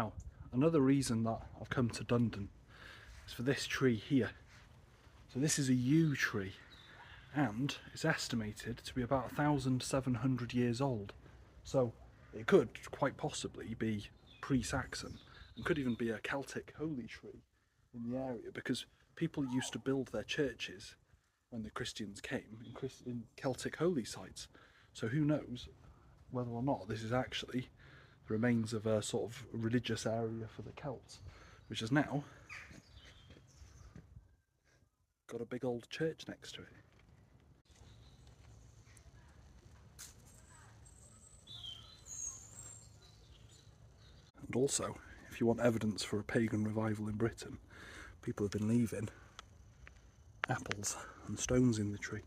Now, another reason that I've come to Dundon is for this tree here. So this is a yew tree, and it's estimated to be about 1,700 years old. So it could quite possibly be pre-Saxon, and could even be a Celtic holy tree in the area, because people used to build their churches when the Christians came in Celtic holy sites. So who knows whether or not this is actually the remains of a sort of religious area for the Celts, which has now got a big old church next to it. And also, if you want evidence for a pagan revival in Britain, people have been leaving apples and stones in the tree.